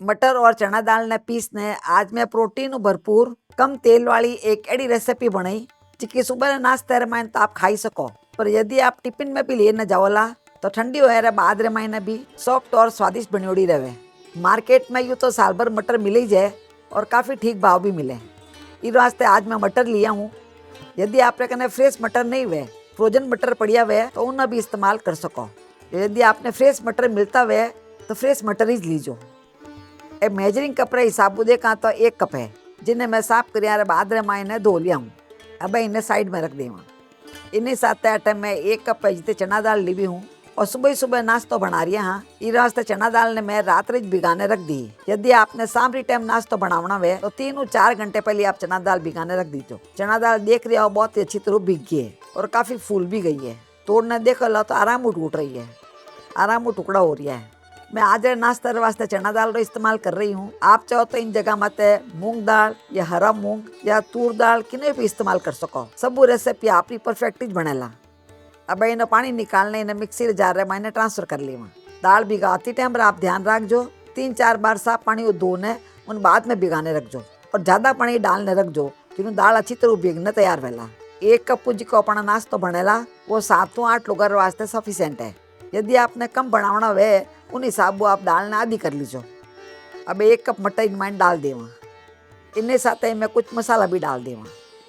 मटर और चना दाल ने पीसने आज मैं प्रोटीन भरपूर कम तेल वाली एक एडी रेसिपी बनाई जिसकी सुबह नाश्ते रे मायने तो आप खाई सको। पर यदि आप टिफिन में भी लेने जाओला तो ठंडी होए रे बाद रे मायने भी सॉफ्ट और स्वादिष्ट बनियोड़ी रहे। मार्केट में यूँ तो साल भर मटर मिल ही जाए और काफ़ी ठीक भाव भी मिले। इस वास्ते आज मैं मटर लिया हूँ। यदि आपने कने फ्रेश मटर नहीं हुए, फ्रोजन मटर बढ़िया हुए तो उन्हें भी इस्तेमाल कर सको। यदि आपने फ्रेश मटर मिलता हुए तो फ्रेश मटर ही लीजो। ए मेजरिंग कप रे हिसाब देखा तो 1 कप है, जिन्हें मैं साफ कर बाद रे मायने धो लिया हूँ। अब इन्हें साइड में रख देवा। इन्हीं साथ आइटम में 1 कप जितने चना दाल ली हूँ और सुबह सुबह नाश्तो बना रही हाँ। इस वास्ते चना दाल ने मैं रात रिच भिगाने रख दी। यदि आपने सामरी टाइम नाश्तो बनावना है तो 3-4 घंटे पहले आप चना दाल भिगाने रख दीजो। चना दाल देख रहे हो बहुत ही अच्छी तरह भीग गई है और काफी फूल भी गई है। तोड़ने देखो लो तो आराम टूट रही है, आराम टुकड़ा हो रहा है। मैं आज नाश्ते वास्ते चना दाल रो इस्तेमाल कर रही हूँ। आप चाहो तो इन जगह मत मूंग दाल या हरा मूंग या तूर दाल किन्हें भी इस्तेमाल कर सको। सब रेसिपी आपकी परफेक्ट बनेला। अब इन्हें पानी निकालने इन्हें मिक्सी जार रे मैंने ट्रांसफर कर लिया। दाल भिगाती टाइम पर आप ध्यान रखजो 3-4 बार साफ पानी धोने उन बाद में भिगाने रखजो और ज्यादा पानी डालने रखजो क्योंकि दाल अच्छी तरह भीगने तैयार वेला। 1 कप जी को अपना नाश्तो बनेला वो 7-8 लोगों वास्ते सफिशिएंट है। यदि आपने कम बनावना वे उन हिसाब आप डालना आदि कर लीजो। अब 1 कप मटर इनमें डाल देवा। इन्हें साथ ही मैं कुछ मसाला भी डाल देवा।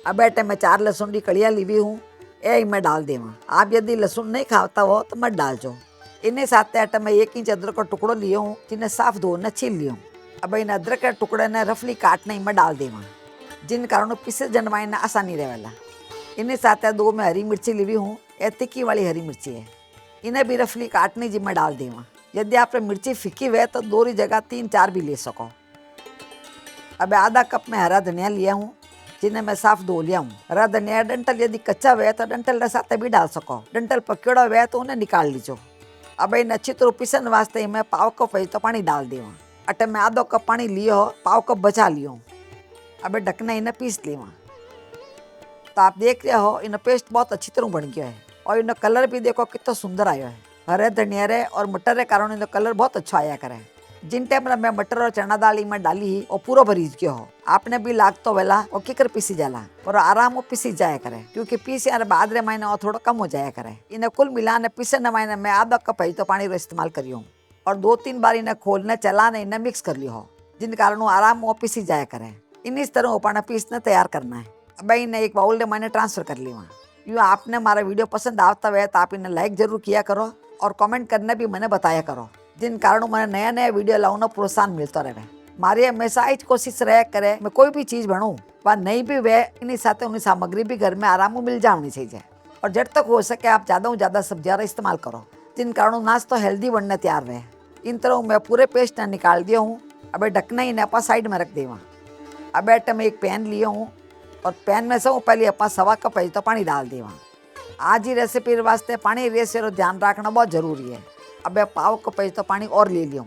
अब ऐटे मैं 4 लहसुन की कड़ियाँ ली हूँ, ये मैं डाल देवा। आप यदि लहसुन नहीं खाता हो तो मत डालजो। इन्हें साथ ऐटे मैं 1 इंच अदरक का टुकड़ो लियो हूँ जिन्हें साफ धोने छील लियो। अब इन अदरक के टुकड़े ने रफली काटने में डाल देवा जिन कारण पीसे जनवाने आसानी रहेला। इन्हें साथ 2 में हरी मिर्ची ली हूँ, ये तिक्की वाली हरी मिर्ची है। इन्हें भी रफली काटने जी में डाल देवा। यदि आप मिर्ची फीकी हुए तो 2 की जगह 3-4 भी ले सको। अब आधा कप में हरा धनिया लिया हूँ जिन्हें मैं साफ धो लिया हूँ। हरा धनिया डंटल यदि कच्चा हुआ तो डंटल के साथ भी डाल सको। डंटल पकड़ा हुआ तो उन्हें निकाल लीजो। अब इन अच्छी तरह पीसन वास्ते मैं पाव कप तो पानी डाल देवा। अटे मैं आधो कप पानी लियो, पाव कप बचा लियो। अब ढकना इन्हें पीस लेवा। तो आप देख रहे हो इन पेस्ट बहुत अच्छी तरह बन गया है और इन कलर भी देखो कितना सुंदर आया है। हरे धनिया रे और मटर के कारण इन कलर बहुत अच्छा आया करे। जिन टाइम मैं मटर और चना दाल में डाली ही और पूरा भरीज गयो हो। आपने भी लागतो वेला और किकर पीसी जाला और आराम वो पीसी जाया करे क्योंकि पीस यार बाद रे महीने और थोड़ा कम हो जाया करे। इन्हें कुल मिलाने पीसने महीने में आधा कप तो पानी रो इस्तेमाल करियो और 2-3 बार इन्हें खोलने चलाने इन्हें मिक्स कर लियो जिन कारण आराम वो पीसी जाया करे। इन इस तरह पाना पीसने तैयार करना है। अब इन्हें एक बाउल में मैंने ट्रांसफर कर लिया। यूँ आपने हमारा वीडियो पसंद आता है तो आप इन्हें लाइक जरूर किया करो और कमेंट करने भी मैंने बताया करो जिन कारण मैंने नया नया वीडियो लाने प्रोत्साहन मिलता रहे। मारी हमेशा ही कोशिश रहे करे मैं कोई भी चीज़ बनूँ वह नहीं भी वे इन्हीं साथ उन्हीं सामग्री भी घर में आराम मिल जानी चाहिए और जब तक हो सके आप ज़्यादा से ज़्यादा सब्जियाँ इस्तेमाल करो जिन कारण नाश्ता हेल्दी बनने तैयार रहे। इन तरह मैं पूरे पेस्ट ने निकाल दिया हूँ। अब ढकना ही अपा साइड में रख देवा। अब ऐटे मैं एक पैन लिया हूँ और पैन में सब पहले अपा 1.25 कप तो पानी डाल देवा। आज ही रेसिपी वास्ते पानी रेसे ध्यान रखना बहुत जरूरी है। अब पाव कप तो पानी और ले लियो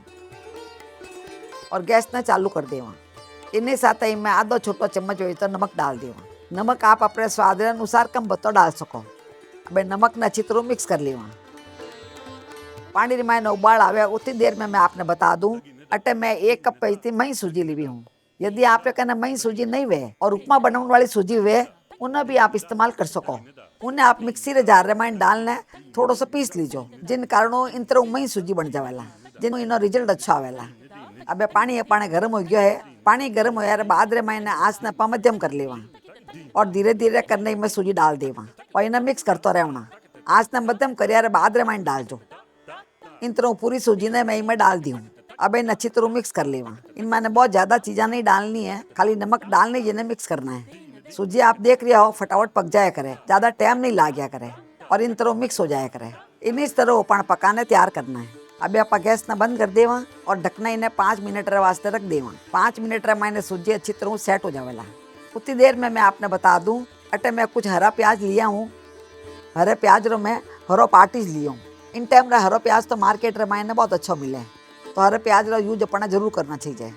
और गैस ने चालू कर देवा। इन्हीं साथ ही मैं आधो छोटो चम्मच हो तो नमक डाल देवा। नमक आप अपने स्वाद अनुसार कम बतो डाल सको। अब नमक ने अच्छी तरह मिक्स कर लेवा। पानी में उबाल आवे उतनी देर में मैं आपने बता दूं अटे मैं 1 कप मही सूजी ली हूँ। यदि आप कहना मही सूजी नहीं वे और उपमा बनाने वाली सूजी वे उन्हें भी आप इस्तेमाल कर सको। उन्हें आप मिक्सी रे जार में डालने थोड़ा सा पीस लीजो जिन कारणों इन तरह मही सूजी बन जावेला जिन इनो रिजल्ट अच्छा आवेला। अब पानी पाने गर्म हो गया है। पानी गर्म हो बाद रे मैंने आँच ने मध्यम कर लेवा और धीरे धीरे करने में सूजी डाल देवा और इन्हें मिक्स करते रहना। आँच ने मध्यम कर बाद रे मैंने डाल दो। इन तरह पूरी सूजी ने मैं इनमें डाल दी हूँ। अब इन अच्छी तरह मिक्स कर लेवा। इन मैंने बहुत ज़्यादा चीज़ें नहीं डालनी है, खाली नमक डालने जिन्हें मिक्स करना है। सूजी आप देख रहे हो फटाफट पक जाया करे, ज़्यादा टाइम नहीं लागया करे और इन तरह मिक्स हो जाया करे। इन इस तरह पान पकाने तैयार करना है। अभी आप गैस ने बंद कर देवा और ढकना इन्हें 5 मिनट वास्ते रख देवा। 5 मिनट मैंने सूजी अच्छी तरह सेट हो जावेला। उतनी देर में मैं आपने बता दूं अटे मैं कुछ हरा प्याज लिया हूँ। हरे प्याज रो मैं हरो पार्टीज लियो हूँ। इन टाइम रा हरो प्याज तो मार्केट रे मायने बहुत अच्छा मिले तो हरे प्याज रो यूज अपना जरूर करना चाहिए।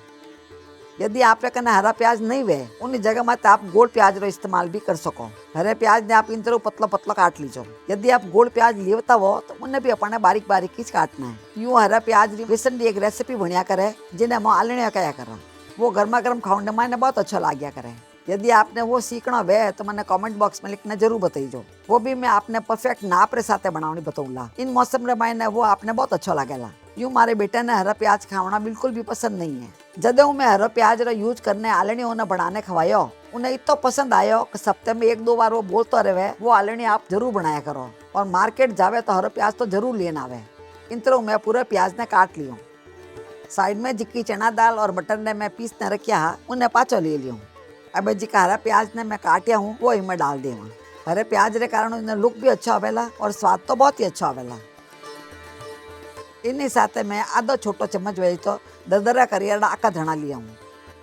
यदि आप कने हरा प्याज नहीं वे उन जगह में आप गोल प्याज रो इस्तेमाल भी कर सको। हरे प्याज ने आप इन तरह पतला पतला काट लीजो। यदि आप गोल प्याज लेवता हो तो उन्हें भी अपने बारीक बारीक ही काटना है। यूं हरा प्याज बेसन की एक रेसिपी बनया करे जिन्हें मैं आलणिया कया करा, वो गर्मा गर्म खाने में बहुत अच्छा लाग्या करे। यदि आपने वो सीखना वे तो मैंने कमेंट बॉक्स में लिखना जरूर बताइए, वो भी मैं आपने परफेक्ट नाप रे साथे बनावनी बताऊंगा। इन मौसम रे मैंने वो आपने बहुत अच्छा लगेगा। यूं मारे बेटे ने हरा प्याज खाना बिल्कुल भी पसंद नहीं है। जदे मैं हरा प्याज रा यूज करने आलणी ने बनाने खवायो उन्हें इतना पसंद आयो कि सप्ताह में 1-2 बार वो बोलता रहे वो आलणी आप जरूर बनाया करो, और मार्केट जावे तो हरा प्याज तो जरूर लेना आवे। इन तरह मैं पूरे प्याज ने काट लियो। साइड में जिक्की चना दाल और मटर ने मैं पीस ने रखिया उन्हें पाचो ले लियो। अब जिका हरा प्याज ने मैं काटिया हूँ वो इनमें डाल देवा। हरे प्याज रे कारण इन्हें लुक भी अच्छा आवेला और स्वाद तो बहुत ही अच्छा आवेला। इन्हीं साथ में आधो छोटो चम्मच वे तो दरदरा करिएड़ा आका धना लिया हूँ,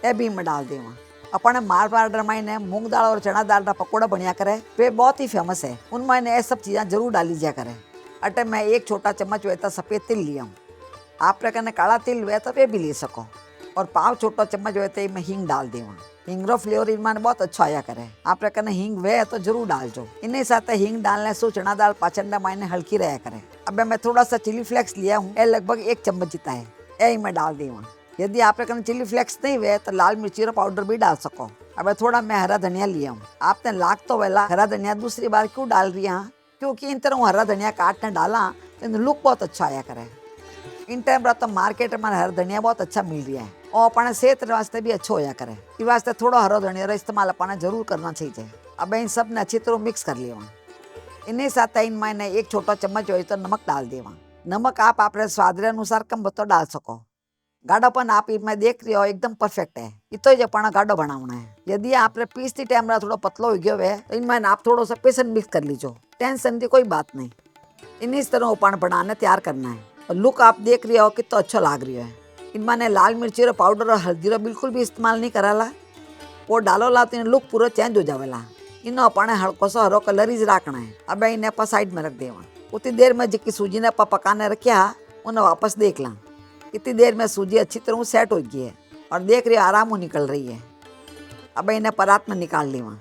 ये भी मैं डाल देवा। अपने मारवाड़ में मूंग दाल और चना दाल का पकौड़ा बनिया करे, वे बहुत ही फेमस है। उनमें ये सब चीज़ें जरूर डाली जाया करे। अटे मैं 1 छोटा चम्मच वे तो सफ़ेद तिल लिया हूँ, आप कने काला तिल वे तो वे भी ले सको। और 5 छोटा चम्मच वे तो मैं हींग डाल देवा। हींग रो फ्लेवर इनमें बहुत अच्छा आया करे। आप कने हींग वे तो जरूर डालजो। इन्हीं साथ हींग डालने से चना दाल पाचन मायने हल्की रहा करे। अब मैं थोड़ा सा चिली फ्लेक्स लिया हूँ, ये लगभग 1 चम्मच जितना है, यही मैं डाल देवा। यदि आप कने चिली फ्लेक्स नहीं वे तो लाल मिर्ची रो पाउडर भी डाल सको। अब थोड़ा मैं हरा धनिया लिया हूँ। आपने लाग तो वेला हरा धनिया दूसरी बार क्यों डाल रही है, क्योंकि इन तरह हरा धनिया काटने डाला तो लुक बहुत अच्छा आया करे। इन टाइम तो मार्केट में हरा धनिया बहुत अच्छा मिल रहा है और अपने सेहत वास्ते भी अच्छा होया करे। इस वास्ते थोड़ा हरा धनिया रा इस्तेमाल अपने जरूर करना चाहिए। अब इन सब ने अच्छी तरह मिक्स कर लिया। इन्हीं साथ इन मैंने 1 छोटा चम्मच हो तो नमक डाल देवा। नमक आप अपने स्वाद के अनुसार कम बतो डाल सको। गाढ़ोपन आप इनमें देख रहे हो एकदम परफेक्ट है, इतो जो अपना गाढ़ो बनावना है। यदि आपने पीसती टाइम थोड़ा पतलो हो गयो है तो इनमें आप थोड़ा सा बेसन मिक्स कर लीजो, टेंशन की कोई बात नहीं। इन्हीं तरह उपान बनाने तैयार करना है। और लुक आप देख रहे हो कितना अच्छा लाग रही है। इनमें लाल मिर्ची रो पाउडर और हल्दी रो बिल्कुल भी इस्तेमाल नहीं कराला, वो डालो ला तो लुक पूरा चेंज हो जावेला। इन्हें अपने हल्को सा हरो कलर ही रखना है। अब इन्हें आप साइड में रख देवा। उतनी देर में जिक्की सूजी ने आप पकाने रखिया उन्हें वापस देख ला। इतनी देर में सूजी अच्छी तरह सेट हो गई है और देख रही आराम हो निकल रही है। अब इन्हें परात में निकाल लेवा।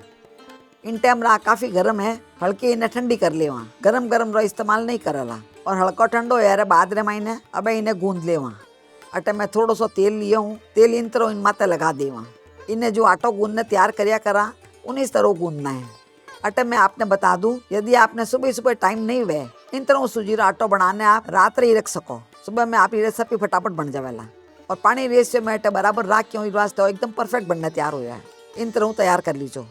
इन टाइम रा काफ़ी गर्म है, हल्की इन्हें ठंडी कर लेवा। गरम गरम रो इस्तेमाल नहीं करला और हल्का ठंडो यार बाद रे मायने अब इन्हें गूंद लेवा। अटे मैं थोड़ा सा तेल लिया हूँ, तेल इन तरह इन माते लगा देवा। इन्हें जो आटो गूंदने तैयार करिया करा उन्हीं तरह गूंदना है। अटे मैं आपने बता दूं, यदि आपने सुबह सुबह टाइम नहीं हुए इन तरह सूजी रा आटो बनाने आप रात ही रख सको, सुबह में आप ये रेसिपी फटाफट बन जावेला। और पानी रेशियो में अटे बराबर राख क्यों वास्ते एकदम परफेक्ट बनने तैयार हो है। इन तरह तैयार कर लीजो।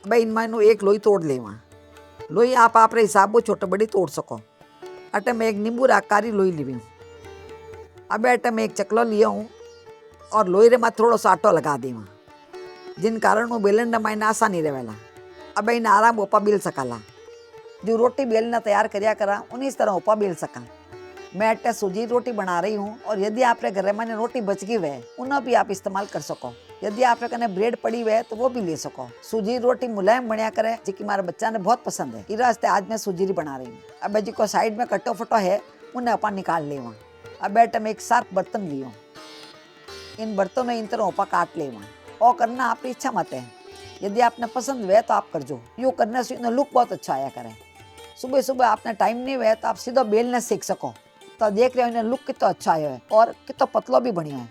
भाई इनमें 1 लोई तोड़ लेवा। लोई आप अपने हिसाब से छोटे बड़ी तोड़ सको। अटे मैं 1 नींबू आकारी लोई ली हूँ। अब अटे मैं 1 चकलो लिया हूँ और लोई रे में थोड़ा सा आटो लगा देवा, जिन कारण वो बेलन ने मायने आसानी रहेला। अब इन आराम उपा बेल सकाला। जो रोटी बेलना तैयार करिया करा उन्हीं तरह उपा बेल सका। मैं अटे सूजी रोटी बना रही हूँ और यदि आपके घर में रोटी बच गई है उन्हें भी आप इस्तेमाल कर सको। यदि आपके कने ब्रेड पड़ी है तो वो भी ले सको। सूजी रोटी मुलायम बनया करे जी मारे बच्चा ने बहुत पसंद है, इस वास्ते आज मैं सूजी बना रही हूँ। अब जी को साइड में कटो फटो है उन्हें अपन निकाल लेवा। अब अटे में 1 सार्प बर्तन लियो, इन बर्तनों इन तरह उपा काट लेवा। और करना आपकी इच्छा मत है, यदि आपने पसंद हुए तो आप कर जो। यूँ करने से इन्हें लुक बहुत अच्छा आया करे। सुबह सुबह आपने टाइम नहीं हुआ तो आप सीधा बेलने सीख सको। तो देख रहे हो इन्हें लुक कितना अच्छा आया है और कितना पतला भी बढ़िया है।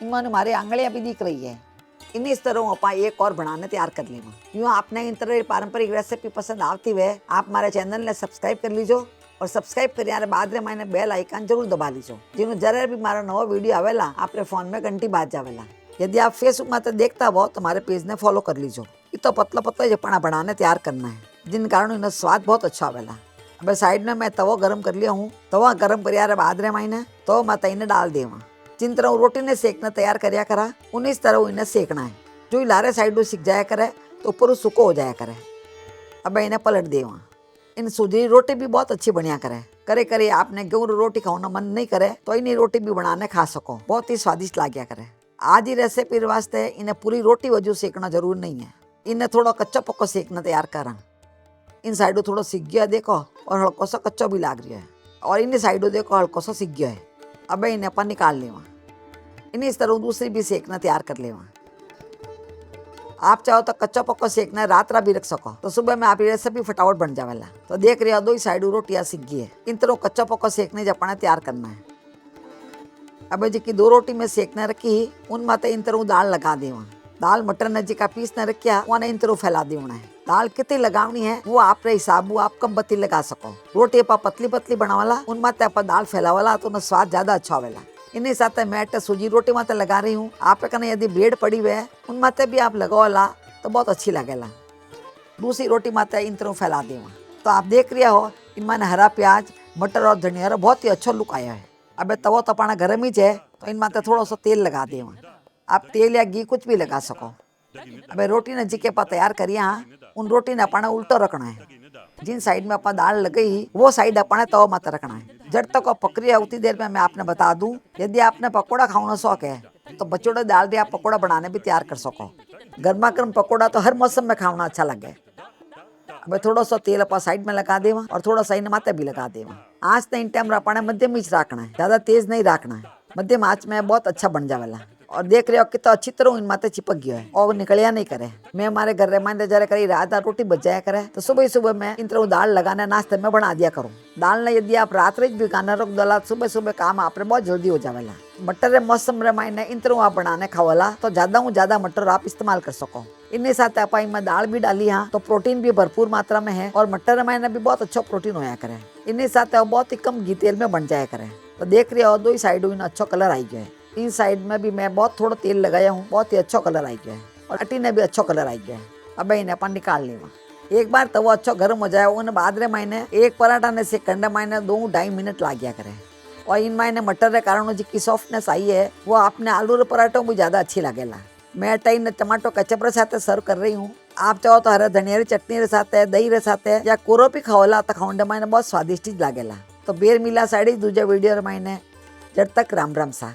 इनमें हमारी आंगलियाँ भी दिख रही है। इन्हीं तरह आप एक और बनाने तैयार कर लेवा। यूँ आपने इन तरह पारंपरिक रेसिपी पसंद आती है आप हमारे चैनल ने सब्सक्राइब कर लीजो और सब्सक्राइब कर बाद में मैंने बेल आइकन जरूर दबा लीजो, जिन्होंने जरा भी मारा नवा वीडियो आवेला आपके फोन में घंटी बाज जावेला। यदि आप फेसबुक में तो देखता हो तो हमारे पेज ने फॉलो कर लीजो। इतना पतला पतला जपना बनाने तैयार करना है, जिन कारण इन्हें स्वाद बहुत अच्छा आवेला। अब साइड में मैं तवो गरम कर लिया हूँ। तवा गरम कर बाद रे मायने तो मैं इन्हें डाल देवा। जिन तरह रोटी ने सेकना तैयार करिया करा उन्हीं तरह इन्हें सेकना है। जो लारे साइड सीख जाया करे तो ऊपर सूखो हो जाया करे। अब इन्हें पलट देवा। इन सूजी रोटी भी बहुत अच्छी बनिया करे। करे करे आपने गेहूं रोटी खाना मन नहीं करे तो इन्हीं रोटी भी बनाने खा सको, बहुत ही स्वादिष्ट लाग्या करे। आज ही रेसिपी वास्ते इन्हें पूरी रोटी वजू सेकना जरूर नहीं है, इन्हें थोड़ा कच्चा पक्का सेकना तैयार करा। इन साइडों थोड़ा सीख गया देखो और हल्को सा कच्चा भी लाग रहा है और इन साइडों देखो हल्को सा सीख गया है। अब इन्हें अपन निकाल लेवा। इन्हीं तरह दूसरी भी सेकना तैयार कर लेवा। आप चाहो तो कच्चो पक्को सेकना रात भी रख सको तो सुबह में आप ये रेसिपी फटाफट बन जावेला। तो देख रहे हो दो ही साइड रोटियां सीख गई है। इन तरह कच्चो पक्को सेकने जब अपने तैयार करना है। अब जी दो रोटी में सेकने रखी उन माते इन तरह दाल लगा देवा। दाल मटर ने जी का पीस ने रखा उन्हें इन तरह फैला देना है। दाल कितनी लगावनी है वो आप हिसाब वो आप कम बत्ती लगा सको। रोटी आप पतली पतली बनावाला उन माते आप दाल फैलावाला तो स्वाद ज्यादा अच्छा होवेला। इन्हीं साथ मैं सूजी रोटी माते लगा रही हूँ। आप यदि ब्रेड पड़ी हुई है उन माते भी आप लगाओला तो बहुत अच्छी लगेला। दूसरी रोटी माते इन तरह फैला देवा। तो आप देख रहे हो इनमें हरा प्याज मटर और धनिया बहुत ही अच्छा लुक आया है। अब तवो तो अपना गर्म ही है तो इन माते थोड़ा सा तेल लगा देवा। आप तेल या घी कुछ भी लगा सको। अब रोटी ने जी के आप तैयार करिए हाँ उन रोटी ने अपना उल्टो रखना है। जिन साइड में अपन दाल लगाई वो साइड अपने तवा मत रखना है। जब तक प्रक्रिया उतनी देर में मैं आपने बता दूं यदि आपने पकौड़ा खाना शौक है तो बचोड़े दाल भी आप पकौड़ा बनाने भी तैयार कर सको। गर्मा गर्म पकौड़ा तो हर मौसम में खाना अच्छा लगे। अब थोड़ा सा तेल अपन साइड में लगा देवा और थोड़ा सा इन माते भी लगा देवा। आँच ने इन टाइम अपने मध्यम ही रखना है, ज्यादा तेज नहीं रखना है। मध्यम आँच में बहुत अच्छा बन जावेला। और देख रहे हो कितना अच्छी तरह इन माते चिपक गया है और निकलिया नहीं करे। मैं हमारे घर में जरा करी रात रोटी बच जाया करे तो सुबह सुबह मैं इन तरह दाल लगाने नाश्ते में बना दिया करूँ। दाल ने यदि आप रात भी गाना रख दो सुबह सुबह काम आपने बहुत जल्दी हो जावेला। मटर मौसम रे मायने इन तरह आप बनाने खावाला तो ज्यादा मटर आप इस्तेमाल कर सको। इन्हीं साथ आप इनमें दाल भी डाली हाँ तो प्रोटीन भी भरपूर मात्रा में है और मटर मायने भी बहुत अच्छा प्रोटीन होया करे। इन्हीं साथ बहुत ही कम घी तेल में बन जाया करे। तो देख रहे हो दो ही साइड इन अच्छा कलर आई गया है। इन साइड में भी मैं बहुत थोड़ा तेल लगाया हूँ, बहुत ही अच्छा कलर आई गया है और अटी ने भी अच्छा कलर आई गया है। अब इन्हें अपन निकाल लेवा। एक बार तवा अच्छा गर्म हो जाए उन बाद रे मायने एक पराठा ने सेकंड मायने 2-2.5 मिनट लाग गया करे। और इन मायने मटर के कारण जी की सॉफ्टनेस आई है वो आपने आलू रे पराठों भी ज्यादा अच्छी लगेला। मैं टाइम टमाटो कचप रे साथ सर्व कर रही हूँ। आप चाहो तो हरे धनिया री चटनी रे साथ दही रे साथ या कोरो भी खाओला तो खाने मायने बहुत स्वादिष्ट लगेला। तो बेर मिला साड़ी दूजा वीडियो रे मायने जब तक राम राम सा।